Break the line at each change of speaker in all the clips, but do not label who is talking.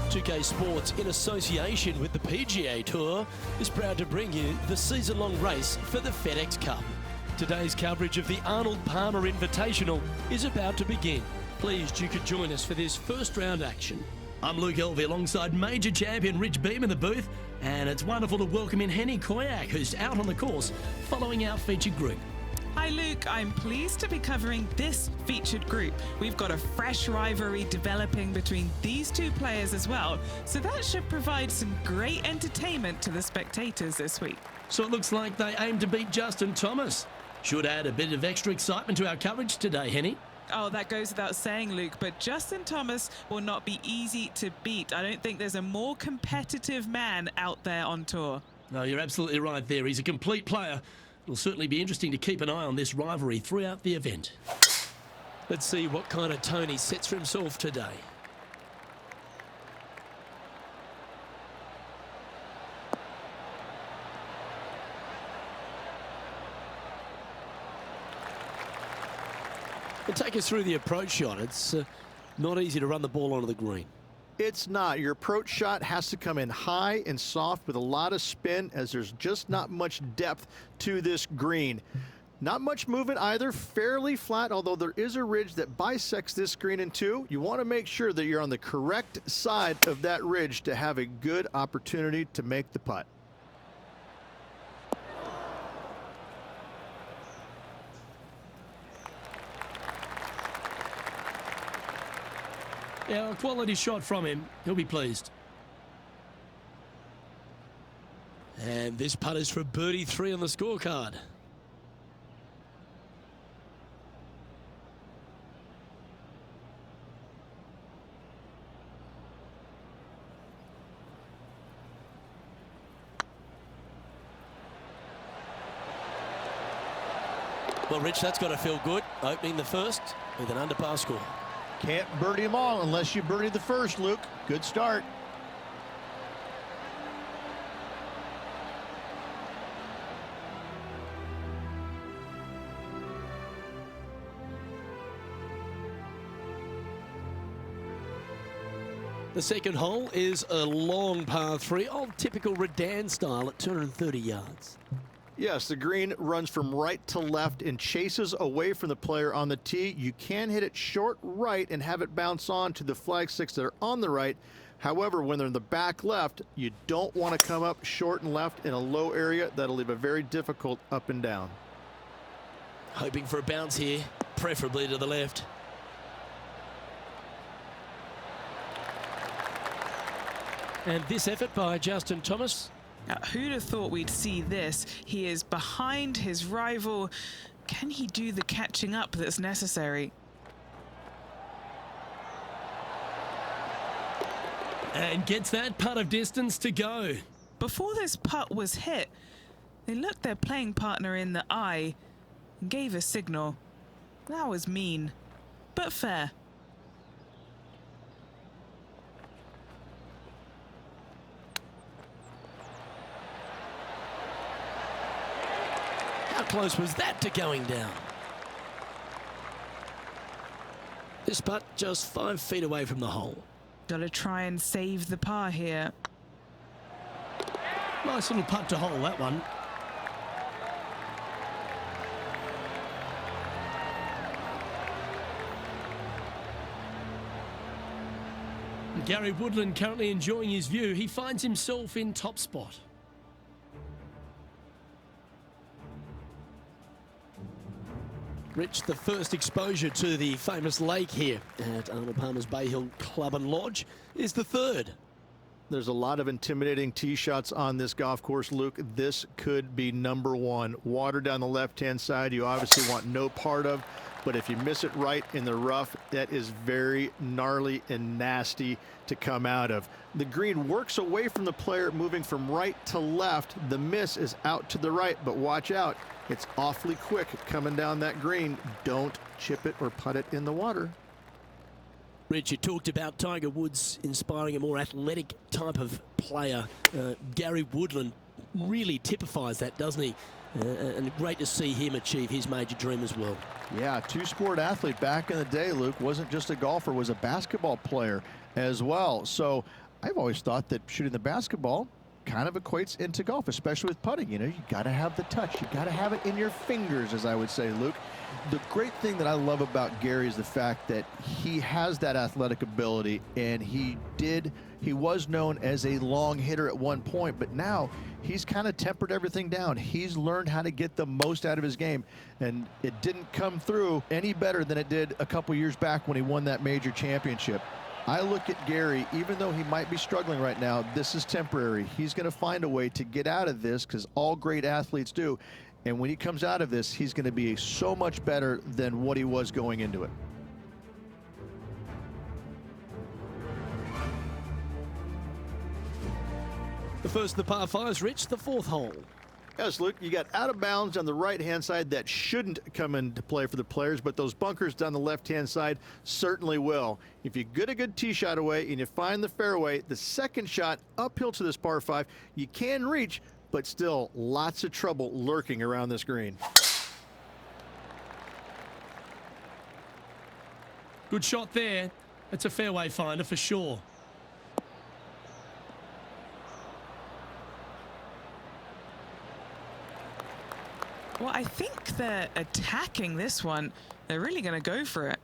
2K Sports, in association with the PGA Tour, is proud to bring you the season-long race for the FedEx Cup. Today's coverage of the Arnold Palmer Invitational is about to begin. Pleased you could join us for this first round action. I'm Luke Elvey alongside major champion Rich Beam in the booth, and it's wonderful to welcome in Henny Koyak, who's out on the course following our featured group.
Hi Luke, I'm pleased to be covering this featured group. We've got a fresh rivalry developing between these two players as well, so that should provide some great entertainment to the spectators this week.
So it looks like they aim to beat Justin Thomas. Should add a bit of extra excitement to our coverage today, Henny.
Oh, that goes without saying, Luke, but Justin Thomas will not be easy to beat. I don't think there's a more competitive man out there on tour.
No, you're absolutely right there. He's a complete player. It'll certainly be interesting to keep an eye on this rivalry throughout the event. Let's see what kind of tone he sets for himself today. And take us through the approach shot. It's not easy to run the ball onto the green.
It's not. Your approach shot has to come in high and soft with a lot of spin, as there's just not much depth to this green. Not much movement either, fairly flat, although there is a ridge that bisects this green in two. You want to make sure that you're on the correct side of that ridge to have a good opportunity to make the putt.
Yeah, a quality shot from him. He'll be pleased. And this putt is for birdie 3 on the scorecard. Well, Rich, that's got to feel good. Opening the first with an underpass score.
Can't birdie them all unless you birdie the first, Luke. Good start.
The second hole is a long par 3, old typical Redan style at 230 yards.
Yes, the green runs from right to left and chases away from the player on the tee. You can hit it short right and have it bounce on to the flag sticks that are on the right. However, when they're in the back left, you don't want to come up short and left in a low area. That'll leave a very difficult up and down.
Hoping for a bounce here, preferably to the left. And this effort by Justin Thomas.
Now, who'd have thought we'd see this? He is behind his rival. Can he do the catching up that's necessary?
And gets that putt of distance to go.
Before this putt was hit, they looked their playing partner in the eye and gave a signal. That was mean, but fair.
How close was that to going down? This putt just 5 feet away from the hole.
Gotta try and save the par here.
Nice little putt to hole, that one. Gary Woodland currently enjoying his view. He finds himself in top spot. Rich, the first exposure to the famous lake here at Arnold Palmer's Bay Hill Club and Lodge is the third.
There's a lot of intimidating tee shots on this golf course, Luke. This could be number 1. Water down the left-hand side, you obviously want no part of, but if you miss it right in the rough, that is very gnarly and nasty to come out of. The green works away from the player, moving from right to left. The miss is out to the right, but watch out. It's awfully quick coming down that green. Don't chip it or putt it in the water.
Rich, you talked about Tiger Woods inspiring a more athletic type of player. Gary Woodland really typifies that, doesn't he? And great to see him achieve his major dream as well.
Yeah, two-sport athlete back in the day, Luke. Wasn't just a golfer, was a basketball player as well. So I've always thought that shooting the basketball kind of equates into golf, especially with putting. You know, you got to have the touch. You got to have it in your fingers, as I would say, Luke. The great thing that I love about Gary is the fact that he has that athletic ability, and he was known as a long hitter at one point, but now he's kind of tempered everything down. He's learned how to get the most out of his game, and it didn't come through any better than it did a couple years back when he won that major championship. I look at Gary, even though he might be struggling right now, this is temporary. He's going to find a way to get out of this, because all great athletes do. And when he comes out of this, he's going to be so much better than what he was going into it.
The first of the par fives, Rich, the fourth hole.
Yes, Luke, you got out of bounds on the right-hand side that shouldn't come into play for the players, but those bunkers down the left-hand side certainly will. If you get a good tee shot away and you find the fairway, the second shot uphill to this par 5, you can reach, but still lots of trouble lurking around this green.
Good shot there. It's a fairway finder for sure.
Well, I think they're attacking this one. They're really going to go for it.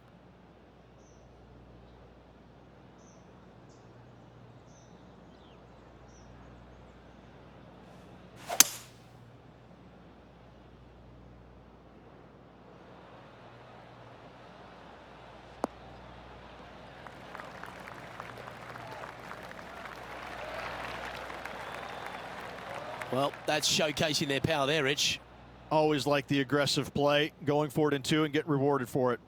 Well, that's showcasing their power there, Rich.
Always like the aggressive play, going for it in 2 and get rewarded for it.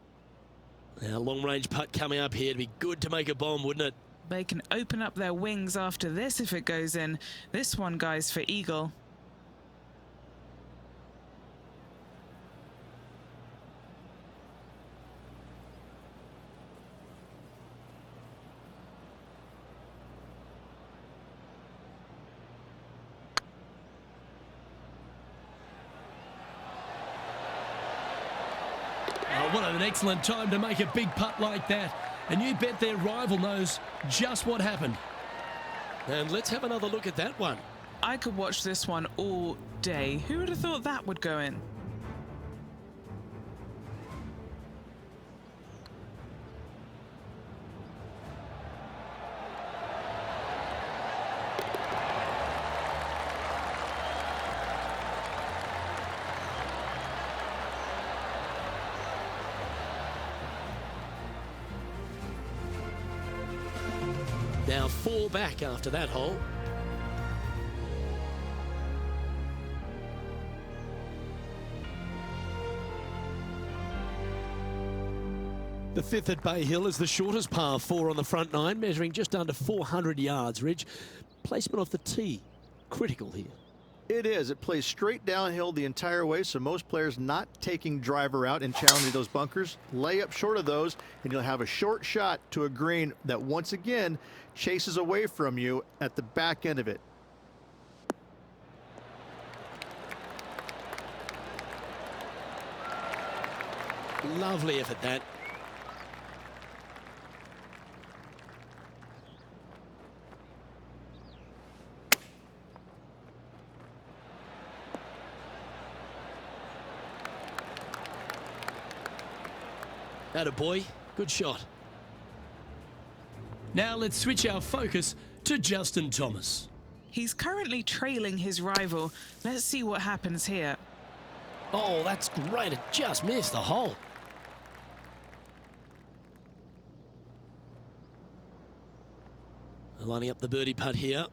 Now, long-range putt coming up here. It'd be good to make a bomb, wouldn't it?
They can open up their wings after this if it goes in. This one, guys, for eagle.
What an excellent time to make a big putt like that. And you bet their rival knows just what happened. And let's have another look at that one.
I could watch this one all day. Who would have thought that would go in?
Now 4 back after that hole. The 5th at Bay Hill is the shortest par 4 on the front 9, measuring just under 400 yards, Ridge. Placement off the tee, critical here.
It is. It plays straight downhill the entire way, so most players not taking driver out and challenging those bunkers. Lay up short of those, and you'll have a short shot to a green that once again chases away from you at the back end of it.
Lovely effort, that. Attaboy, good shot. Now let's switch our focus to Justin Thomas.
He's currently trailing his rival. Let's see what happens here.
Oh, that's great. It just missed the hole. Lining up the birdie putt here.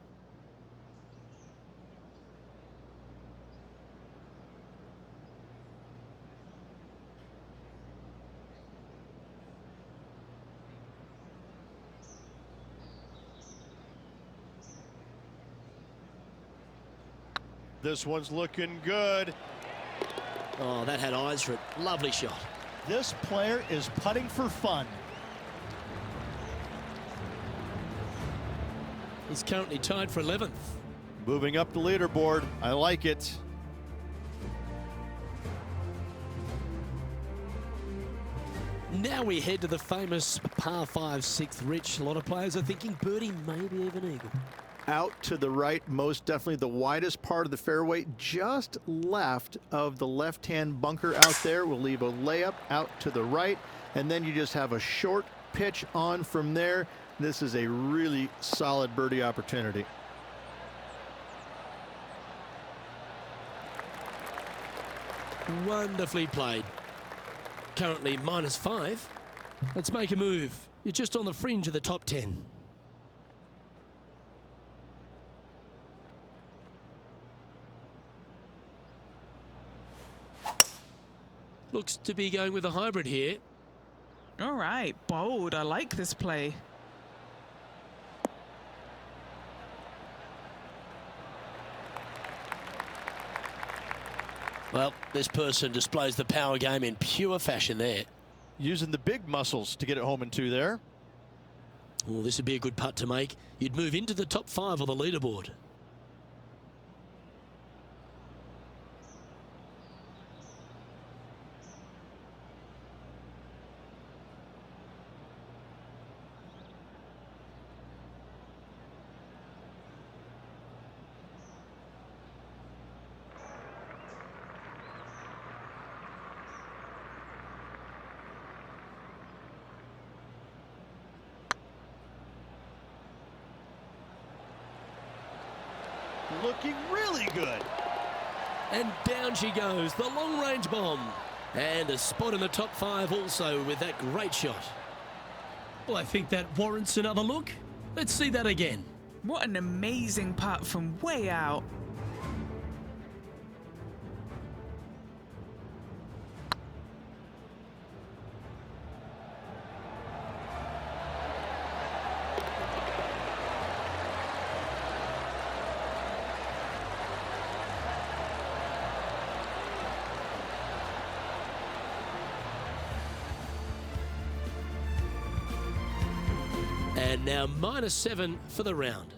This one's looking good.
Oh, that had eyes for it. Lovely shot.
This player is putting for fun.
He's currently tied for 11th.
Moving up the leaderboard. I like it.
Now now we head to the famous par 5 6th, Rich. A lot of players are thinking birdie, maybe even eagle.
Out to the right, most definitely the widest part of the fairway, just left of the left-hand bunker out there. We'll leave a layup out to the right, and then you just have a short pitch on from there. This is a really solid birdie opportunity.
Wonderfully played. Currently -5. Let's make a move. You're just on the fringe of the top 10. Looks to be going with a hybrid here.
All right, bold. I like this play.
Well, this person displays the power game in pure fashion there.
Using the big muscles to get it home in 2 there.
Well, this would be a good putt to make. You'd move into the top 5 on the leaderboard.
Looking really good.
And down she goes, the long-range bomb. And a spot in the top 5 also with that great shot. Well, I think that warrants another look. Let's see that again.
What an amazing putt from way out.
And now -7 for the round.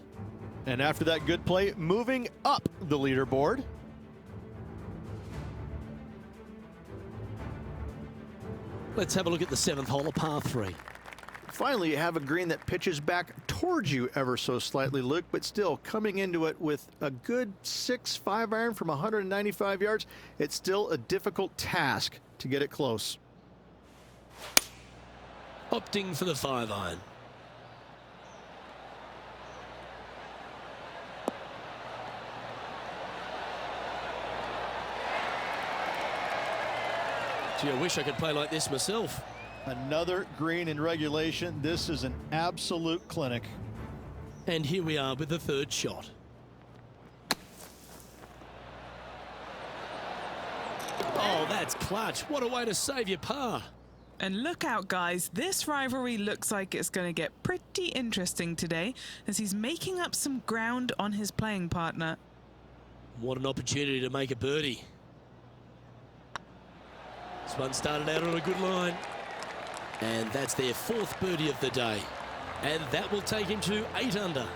And after that good play, moving up the leaderboard.
Let's have a look at the 7th hole, a par 3.
Finally, you have a green that pitches back towards you ever so slightly, Luke, but still coming into it with a good 6-5 iron from 195 yards. It's still a difficult task to get it close.
Opting for the 5 iron. Gee, I wish I could play like this myself.
Another green in regulation. This is an absolute clinic.
And here we are with the 3rd shot. Oh, that's clutch. What a way to save your par.
And look out, guys. This rivalry looks like it's going to get pretty interesting today as he's making up some ground on his playing partner.
What an opportunity to make a birdie. This one started out on a good line. And that's their 4th birdie of the day. And that will take him to 8 under.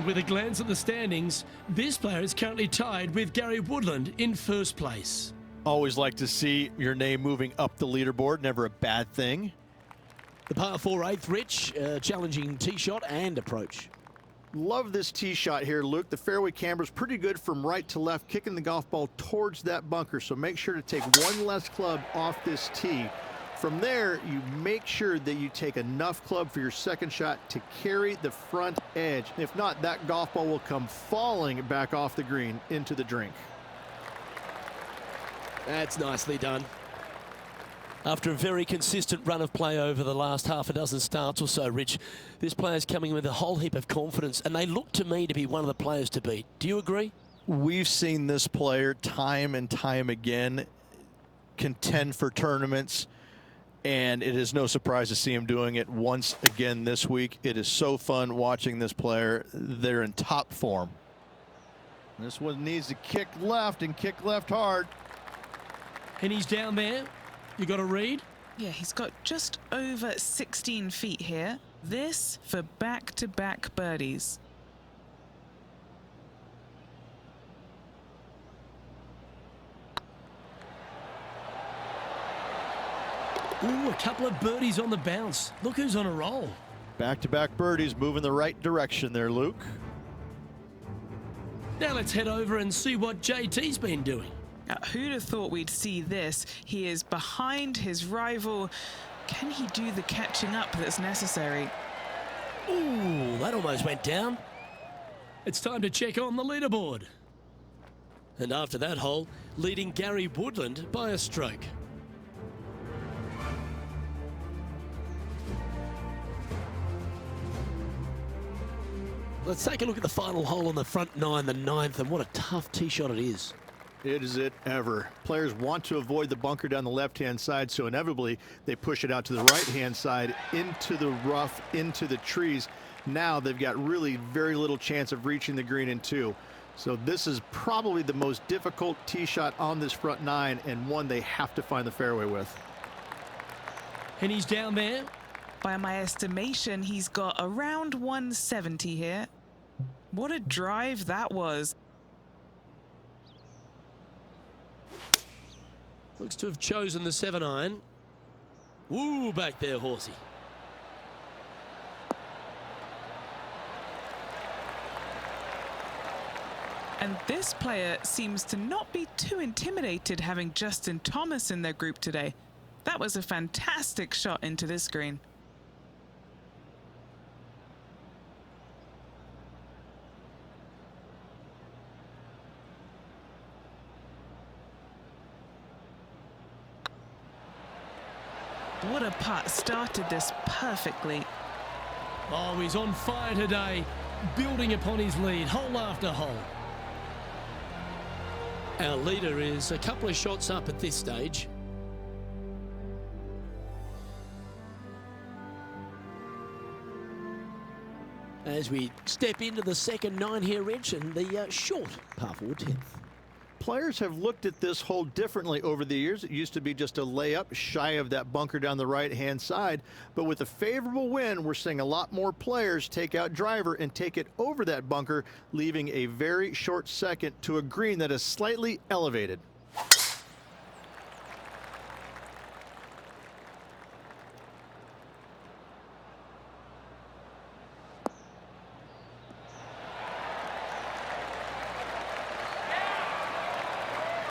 With a glance at the standings, this player is currently tied with Gary Woodland in 1st place.
Always like to see your name moving up the leaderboard. Never a bad thing.
The par 4 8th, Rich, challenging tee shot and approach.
Love this tee shot here, Luke. The fairway camber is pretty good from right to left, kicking the golf ball towards that bunker. So make sure to take one less club off this tee. From there, you make sure that you take enough club for your 2nd shot to carry the front edge. If not, that golf ball will come falling back off the green into the drink.
That's nicely done. After a very consistent run of play over the last half a dozen starts or so, Rich, this player's coming with a whole heap of confidence, and they look to me to be one of the players to beat. Do you agree?
We've seen this player time and time again contend for tournaments, and it is no surprise to see him doing it once again this week. It is so fun watching this player. They're in top form. This one needs to kick left and kick left hard.
And he's down there. You got a read?
Yeah, he's got just over 16 feet here. This for back-to-back birdies.
Ooh, a couple of birdies on the bounce. Look who's on a roll.
Back-to-back birdies, moving the right direction there, Luke.
Now let's head over and see what JT's been doing.
Who'd have thought we'd see this? He is behind his rival. Can he do the catching up that's necessary?
Ooh, that almost went down. It's time to check on the leaderboard. And after that hole, leading Gary Woodland by a stroke. Let's take a look at the final hole on the front nine, the ninth, and what a tough tee shot it is.
It is it ever. Players want to avoid the bunker down the left-hand side, so inevitably they push it out to the right-hand side, into the rough, into the trees. Now they've got really very little chance of reaching the green in two. So this is probably the most difficult tee shot on this front nine, and one they have to find the fairway with.
And he's down there.
By my estimation, he's got around 170 here. What a drive that was.
Looks to have chosen the 7-iron. Woo, back there, horsey.
And this player seems to not be too intimidated having Justin Thomas in their group today. That was a fantastic shot into this green. What a putt, started this perfectly.
Oh, he's on fire today, building upon his lead, hole after hole. Our leader is a couple of shots up at this stage. As we step into the second nine here, Rich, and the short par 4 10th.
Players have looked at this hole differently over the years. It used to be just a layup shy of that bunker down the right-hand side. But with a favorable wind, we're seeing a lot more players take out driver and take it over that bunker, leaving a very short second to a green that is slightly elevated.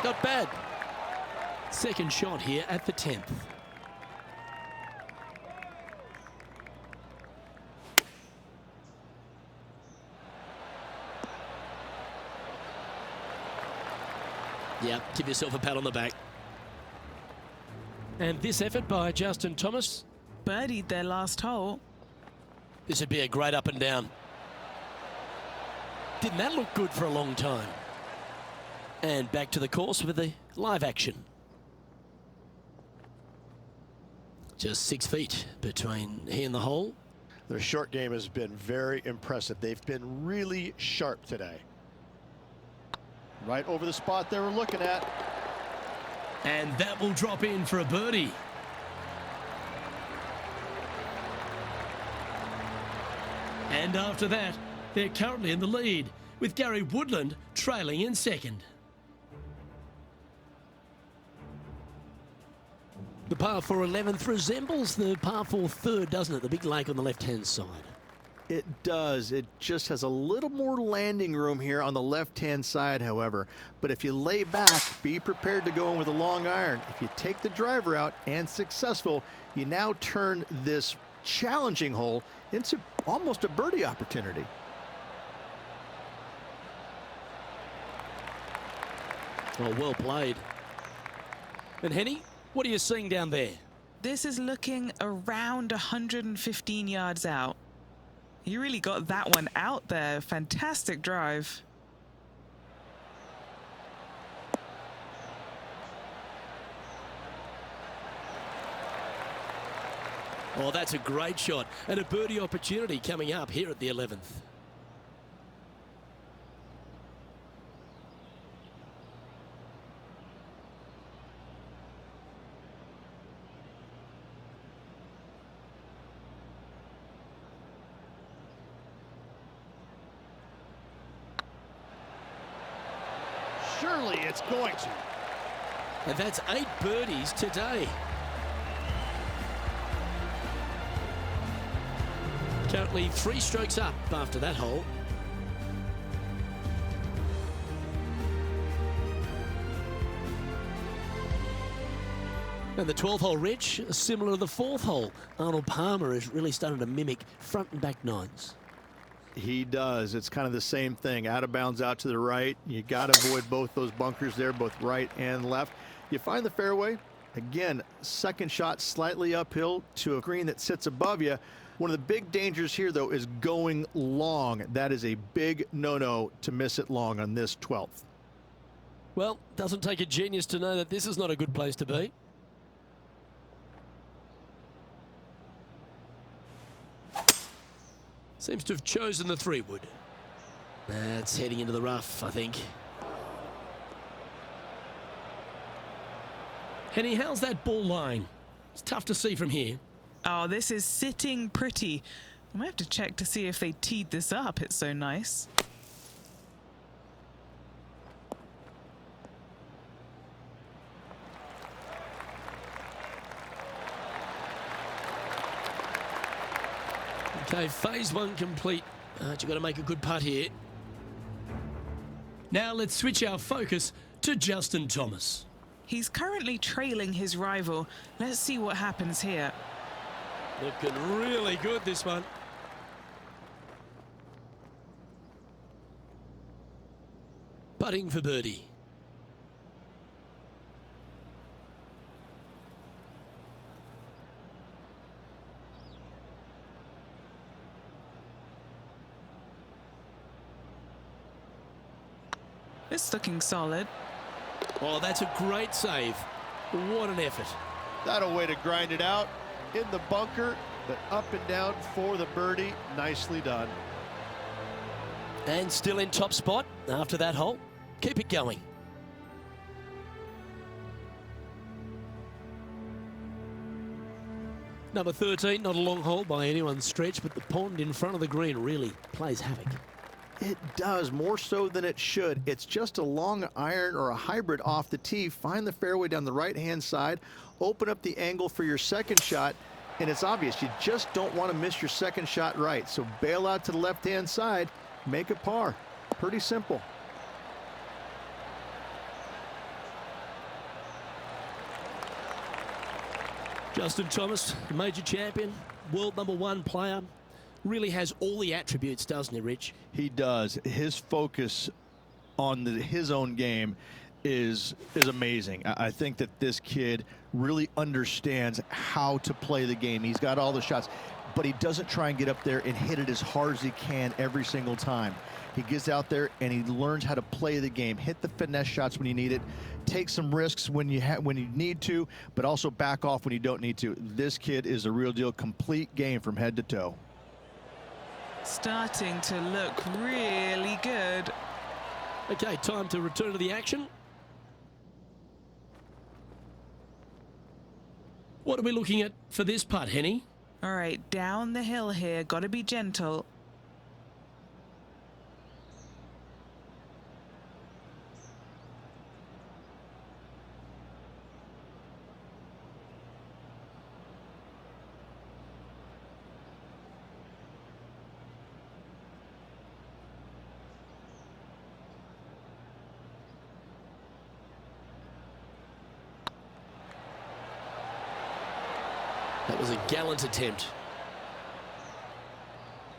Not bad. Second shot here at the 10th. Yeah, give yourself a pat on the back. And this effort by Justin Thomas.
Birdied their last hole.
This would be a great up and down. Didn't that look good for a long time? And back to the course with the live action. Just 6 feet between he and the hole.
Their short game has been very impressive. They've been really sharp today. Right over the spot they were looking at.
And that will drop in for a birdie. And after that, they're currently in the lead, with Gary Woodland trailing in second. The par 4 11th resembles the par 4 third, doesn't it? The big lake on the left-hand side.
It does. It just has a little more landing room here on the left-hand side, however. But if you lay back, be prepared to go in with a long iron. If you take the driver out and successful, you now turn this challenging hole into almost a birdie opportunity.
Well played. And Henny, what are you seeing down there?
This is looking around 115 yards out. You really got that one out there. Fantastic drive.
Oh, that's a great shot. And a birdie opportunity coming up here at the 11th.
Surely it's going to.
And that's 8 birdies today. Currently 3 strokes up after that hole. And the 12th hole, Rich, similar to the 4th hole. Arnold Palmer is really starting to mimic front and back nines.
He does. It's kind of the same thing. Out of bounds, out to the right. You got to avoid both those bunkers there, both right and left. You find the fairway. Again, second shot slightly uphill to a green that sits above you. One of the big dangers here, though, is going long. That is a big no-no to miss it long on this 12th.
Well, doesn't take a genius to know that this is not a good place to be. Seems to have chosen the 3-wood. That's heading into the rough, I think. Henny, how's that ball lying? It's tough to see from here.
Oh, this is sitting pretty. I might have to check to see if they teed this up. It's so nice.
Okay, phase 1 complete. You've got to make a good putt here. Now let's switch our focus to Justin Thomas.
He's currently trailing his rival. Let's see what happens here.
Looking really good, this one. Putting for birdie.
It's looking solid.
Oh, that's a great save. What an effort.
That'll way to grind it out in the bunker, but up and down for the birdie. Nicely done.
And still in top spot after that hole. Keep it going. Number 13, not a long hole by anyone's stretch, but the pond in front of the green really plays havoc.
It does, more so than it should. It's just a long iron or a hybrid off the tee. Find the fairway down the right-hand side, open up the angle for your second shot, and it's obvious you just don't want to miss your second shot right. So bail out to the left-hand side, make a par. Pretty simple.
Justin Thomas, major champion, world #1 player. Really has all the attributes, doesn't he, Rich?
He does. His focus on his own game is amazing. I think that this kid really understands how to play the game. He's got all the shots, but he doesn't try and get up there and hit it as hard as he can every single time. He gets out there and he learns how to play the game, hit the finesse shots when you need it, take some risks when you need to, but also back off when you don't need to. This kid is a real deal, complete game from head to toe.
Starting to look really good.
Okay, time to return to the action. What are we looking at for this putt, Henny?
All right, down the hill here. Got to be gentle.
That was a gallant attempt.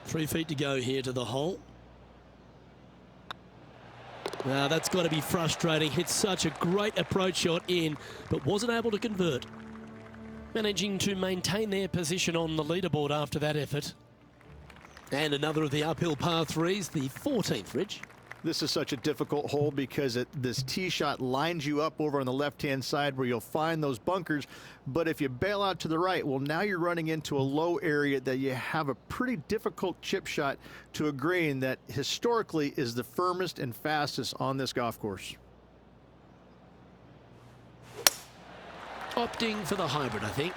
3 feet to go here to the hole. Now that's got to be frustrating. Hit such a great approach shot in, but wasn't able to convert. Managing to maintain their position on the leaderboard after that effort. And another of the uphill par 3s, the 14th, Rich.
This is such a difficult hole because this tee shot lines you up over on the left-hand side where you'll find those bunkers. But if you bail out to the right, well, now you're running into a low area that you have a pretty difficult chip shot to a green that historically is the firmest and fastest on this golf course.
Opting for the hybrid, I think.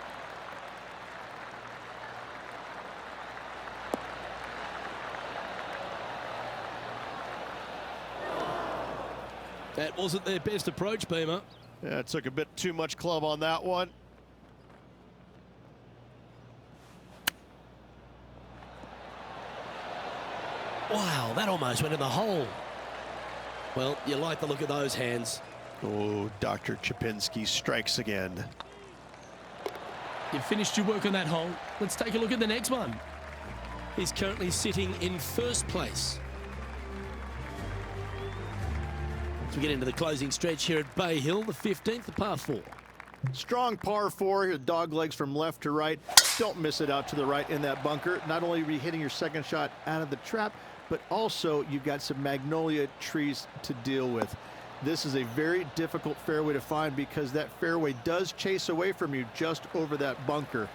That wasn't their best approach, Beamer.
Yeah, it took a bit too much club on that one.
Wow, that almost went in the hole. Well, you like the look of those hands.
Oh, Dr. Chapinski strikes again.
You've finished your work on that hole. Let's take a look at the next one. He's currently sitting in first place. As we get into the closing stretch here at Bay Hill, the 15th, the par 4.
Strong par 4, dog legs from left to right. Don't miss it out to the right in that bunker. Not only are you hitting your second shot out of the trap, but also you've got some magnolia trees to deal with. This is a very difficult fairway to find because that fairway does chase away from you just over that bunker.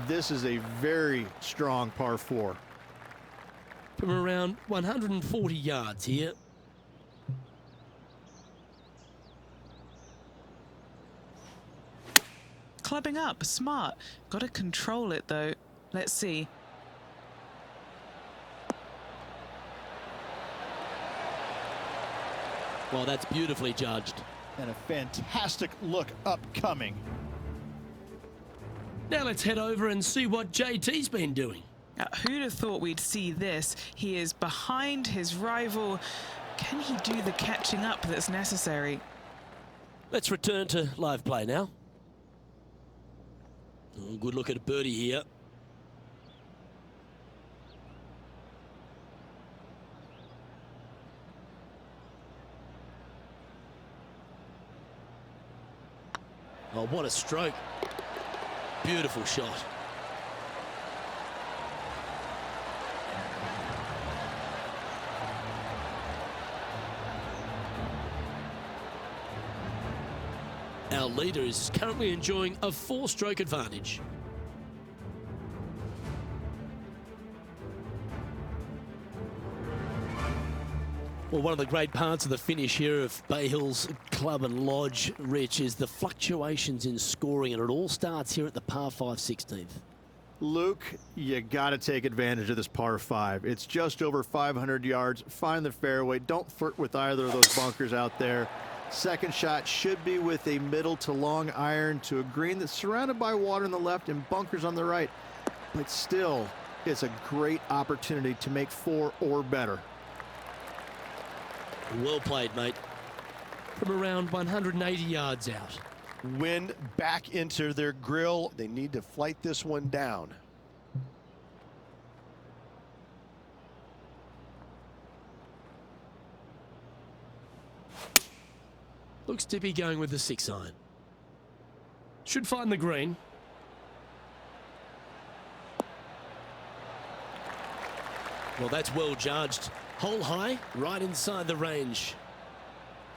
This is a very strong par 4.
From around 140 yards here.
Clubbing up, smart. Got to control it though. Let's see.
Well, that's beautifully judged.
And a fantastic look upcoming.
Now let's head over and see what JT's been doing.
Who'd have thought we'd see this? He is behind his rival. Can he do the catching up that's necessary?
Let's return to live play now. Oh, good look at a birdie here. Oh, what a stroke. Beautiful shot. Our leader is currently enjoying a 4-stroke advantage. Well, one of the great parts of the finish here of Bay Hill's Club and Lodge, Rich, is the fluctuations in scoring, and it all starts here at the par 5 16th.
Luke, you got to take advantage of this par 5. It's just over 500 yards. Find the fairway. Don't flirt with either of those bunkers out there. Second shot should be with a middle to long iron to a green that's surrounded by water on the left and bunkers on the right. But still, it's a great opportunity to make 4 or better.
Well played, mate. From around 180 yards out.
Wind back into their grill. They need to flight this one down.
Looks to be going with the 6-iron. Should find the green. Well, that's well judged. Hole high, right inside the range.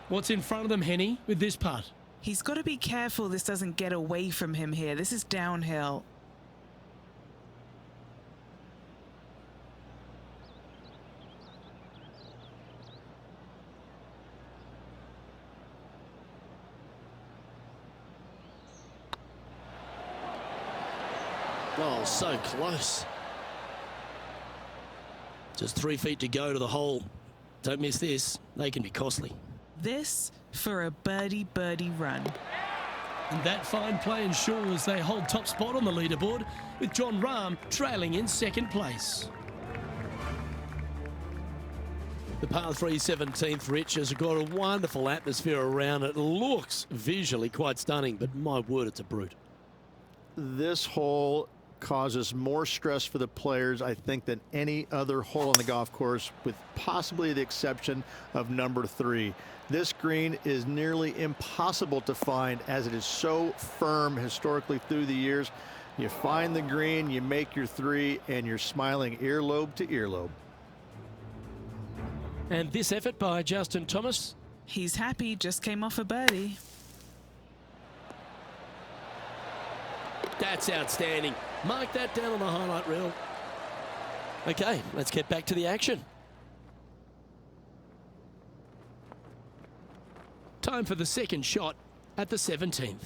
What's in front of them, Henny, with this putt?
He's got to be careful this doesn't get away from him here. This is downhill.
Oh, so close. Just 3 feet to go to the hole. Don't miss this. They can be costly.
This for a birdie run.
And that fine play ensures they hold top spot on the leaderboard, with John Rahm trailing in second place. The par 3 17th, Rich, has got a wonderful atmosphere around it. Looks visually quite stunning, but my word, it's a brute.
This hole causes more stress for the players, I think, than any other hole on the golf course, with possibly the exception of number 3. This green is nearly impossible to find as it is so firm historically through the years. You find the green, you make your 3, and you're smiling earlobe to earlobe.
And this effort by Justin Thomas.
He's happy, just came off a birdie.
That's outstanding. Mark that down on the highlight reel. Okay, let's get back to the action. Time for the second shot at the 17th.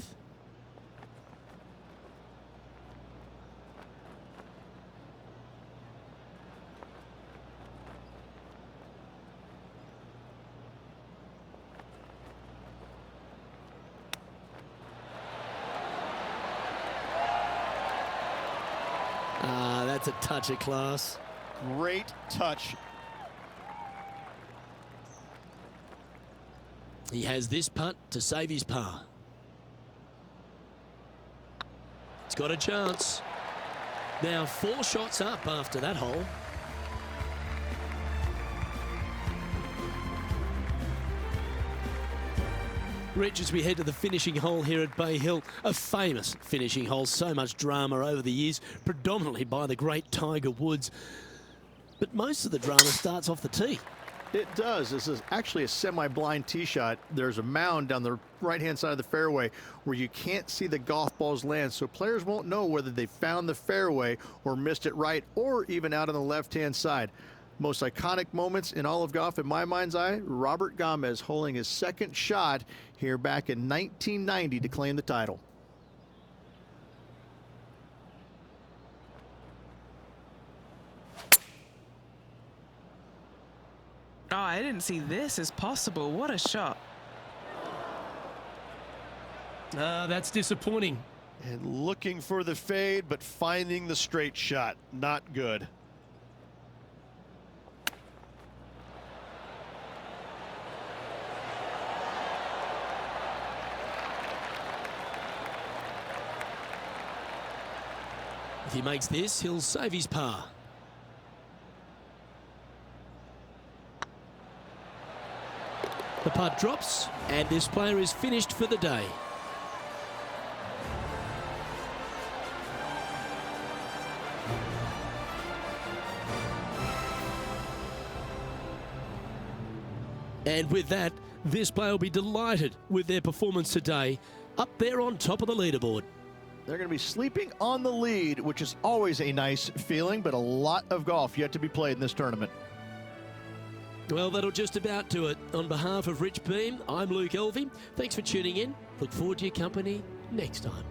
That's a touch of class.
Great touch
He has this putt to save his par. He's got a chance. Now 4 shots up after that hole. Rich, as we head to the finishing hole here at Bay Hill, a famous finishing hole, so much drama over the years, predominantly by the great Tiger Woods. But most of the drama starts off the tee.
It does. This is actually a semi-blind tee shot. There's a mound down the right-hand side of the fairway where you can't see the golf balls land, so players won't know whether they found the fairway or missed it right or even out on the left-hand side. Most iconic moments in all of golf, in my mind's eye, Robert Gomez holding his second shot here back in 1990 to claim the title.
Oh, I didn't see this as possible. What a shot.
That's disappointing.
And looking for the fade, but finding the straight shot. Not good.
If he makes this, he'll save his par. The putt drops, and this player is finished for the day. And with that, this player will be delighted with their performance today, up there on top of the leaderboard.
They're going to be sleeping on the lead, which is always a nice feeling, but a lot of golf yet to be played in this tournament.
Well, that'll just about do it. On behalf of Rich Beam, I'm Luke Elvey. Thanks for tuning in. Look forward to your company next time.